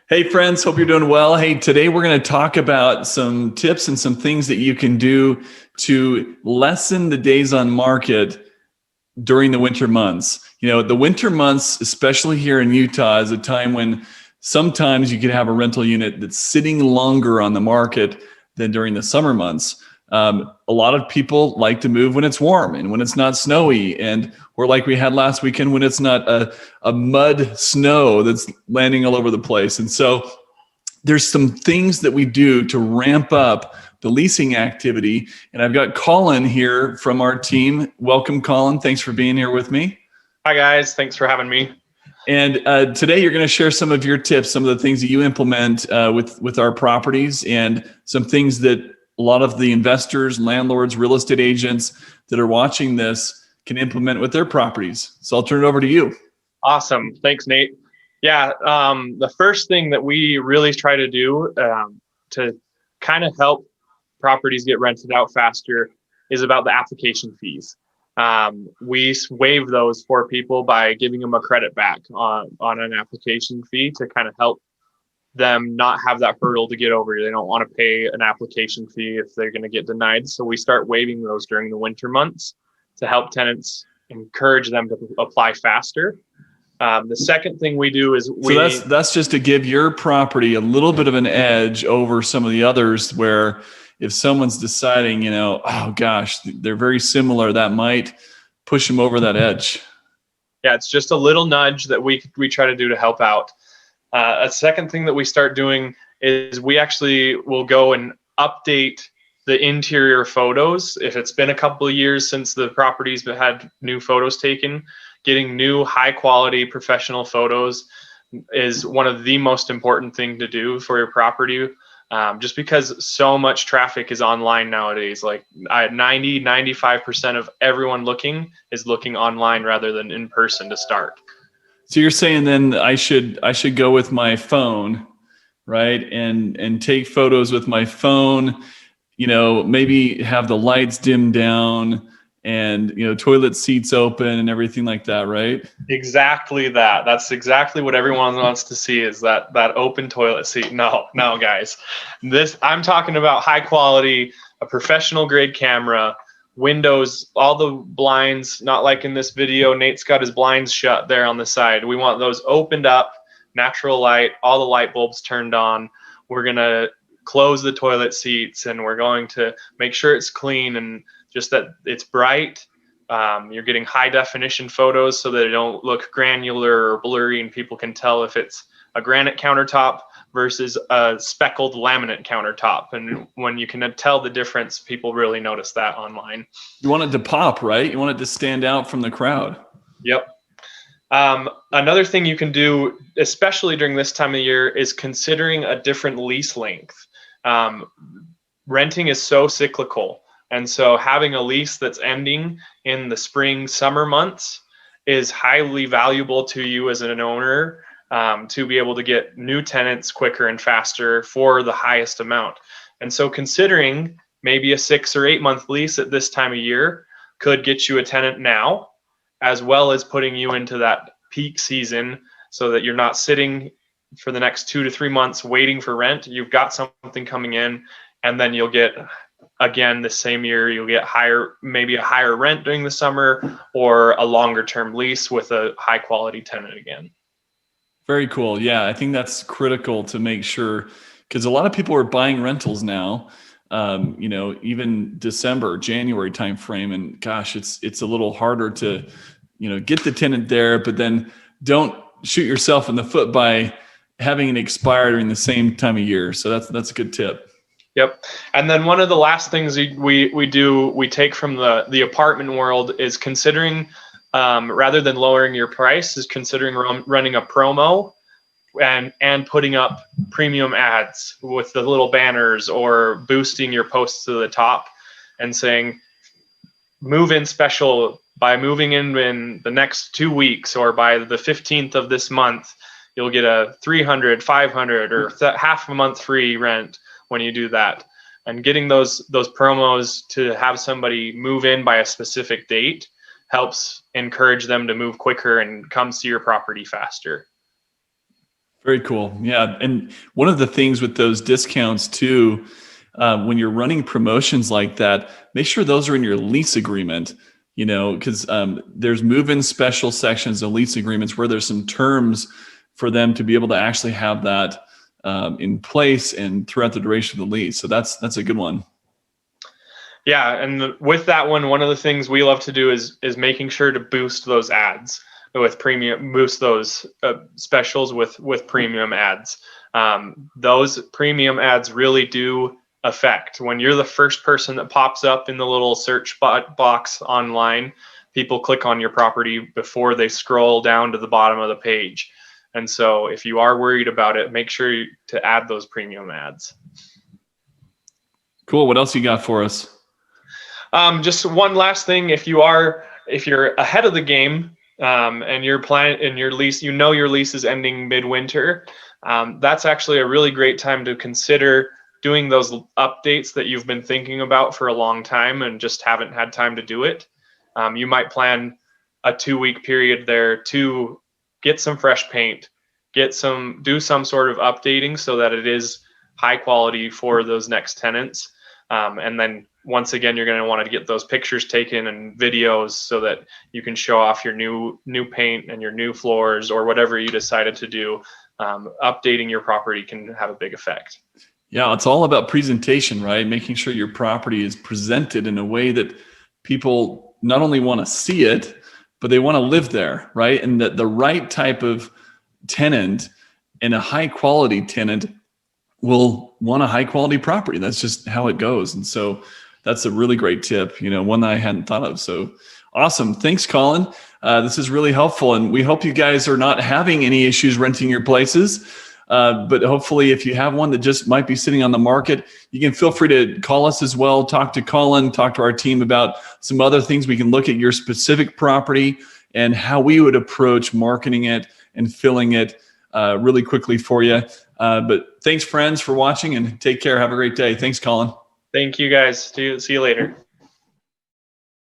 Hey friends, hope you're doing well. Hey, today we're going to talk about some tips and some things that you can do to lessen the days on market during the winter months. The winter months, especially here in Utah, is a time when sometimes you could have a rental unit that's sitting longer on the market than during the summer months. A lot of people like to move when it's warm and when it's not snowy, or like we had last weekend when it's not a mud snow that's landing all over the place. And so there's some things that we do to ramp up the leasing activity. And I've got Collin here from our team. Welcome, Collin. Thanks for being here with me. Hi, guys. Thanks for having me. And today you're going to share some of your tips, some of the things that you implement with our properties, and some things that a lot of the investors, landlords, real estate agents that are watching this can implement with their properties. So I'll turn it over to you. Awesome. Thanks, Nate. Yeah, the first thing that we really try to do to kind of help properties get rented out faster is about the application fees. We waive those for people by giving them a credit back on an application fee to kind of help them not have that hurdle to get over. They don't want to pay an application fee if they're going to get denied. So we start waiving those during the winter months to help tenants, encourage them to apply faster. The second thing we do is that's just to give your property a little bit of an edge over some of the others, where if someone's deciding, oh gosh, they're very similar, that might push them over that edge. Yeah, it's just a little nudge that we try to do to help out. A second thing that we start doing is we actually will go and update the interior photos. If it's been a couple of years since the property's had new photos taken, getting new high quality professional photos is one of the most important things to do for your property. Just because so much traffic is online nowadays, like 95% of everyone looking is looking online rather than in person to start. So you're saying then I should go with my phone, right? And take photos with my phone, maybe have the lights dimmed down and, toilet seats open and everything like that, right? Exactly that. That's exactly what everyone wants to see, is that open toilet seat. No, guys. I'm talking about high quality, a professional grade camera, windows, all the blinds, not like in this video, Nate's got his blinds shut there on the side. We want those opened up, natural light, all the light bulbs turned on. We're going to close the toilet seats, and we're going to make sure it's clean and just that it's bright. You're getting high definition photos so that they don't look granular or blurry, and people can tell if it's a granite countertop versus a speckled laminate countertop. And when you can tell the difference, people really notice that online. You want it to pop, right? You want it to stand out from the crowd. Yep. Another thing you can do, especially during this time of year, is considering a different lease length. Renting is so cyclical. And so having a lease that's ending in the spring, summer months is highly valuable to you as an owner, to be able to get new tenants quicker and faster for the highest amount. And so considering maybe a 6 or 8 month lease at this time of year could get you a tenant now, as well as putting you into that peak season so that you're not sitting for the next 2 to 3 months waiting for rent. You've got something coming in, and then you'll get, again, the same year, you'll get maybe a higher rent during the summer, or a longer term lease with a high quality tenant again. Very cool. Yeah, I think that's critical to make sure, because a lot of people are buying rentals now, even December, January timeframe, and gosh, it's a little harder to, get the tenant there, but then don't shoot yourself in the foot by having it expire during the same time of year. So that's a good tip. Yep. And then one of the last things we take from the apartment world is considering, rather than lowering your price, is considering running a promo and putting up premium ads with the little banners, or boosting your posts to the top and saying move in special by moving in the next 2 weeks, or by the 15th of this month, you'll get a $300, $500, or half a month free rent when you do that. And getting those promos to have somebody move in by a specific date helps encourage them to move quicker and come see your property faster. Very cool. Yeah. And one of the things with those discounts too, when you're running promotions like that, make sure those are in your lease agreement, because there's move-in special sections of lease agreements where there's some terms for them to be able to actually have that in place and throughout the duration of the lease. So that's a good one. Yeah, and with that one of the things we love to do is making sure to boost those ads with premium, boost those specials with premium ads. Those premium ads really do affect when you're the first person that pops up in the little search box online. People click on your property before they scroll down to the bottom of the page. And so if you are worried about it, make sure to add those premium ads. Cool. What else you got for us? Just one last thing. If you're ahead of the game and you're planning in your lease, your lease is ending midwinter, that's actually a really great time to consider doing those updates that you've been thinking about for a long time and just haven't had time to do it. You might plan a 2-week period there to get some fresh paint, do some sort of updating so that it is high quality for those next tenants. And then once again, you're going to want to get those pictures taken and videos so that you can show off your new paint and your new floors or whatever you decided to do. Updating your property can have a big effect. Yeah, it's all about presentation, right? Making sure your property is presented in a way that people not only want to see it, but they want to live there, right? And that the right type of tenant and a high quality tenant will want a high quality property. That's just how it goes. And so that's a really great tip, one that I hadn't thought of. So awesome. Thanks, Collin. This is really helpful. And we hope you guys are not having any issues renting your places. But hopefully if you have one that just might be sitting on the market, you can feel free to call us as well, talk to Collin, talk to our team about some other things. We can look at your specific property and how we would approach marketing it and filling it really quickly for you. But thanks, friends, for watching, and take care. Have a great day. Thanks, Collin. Thank you, guys. See you later.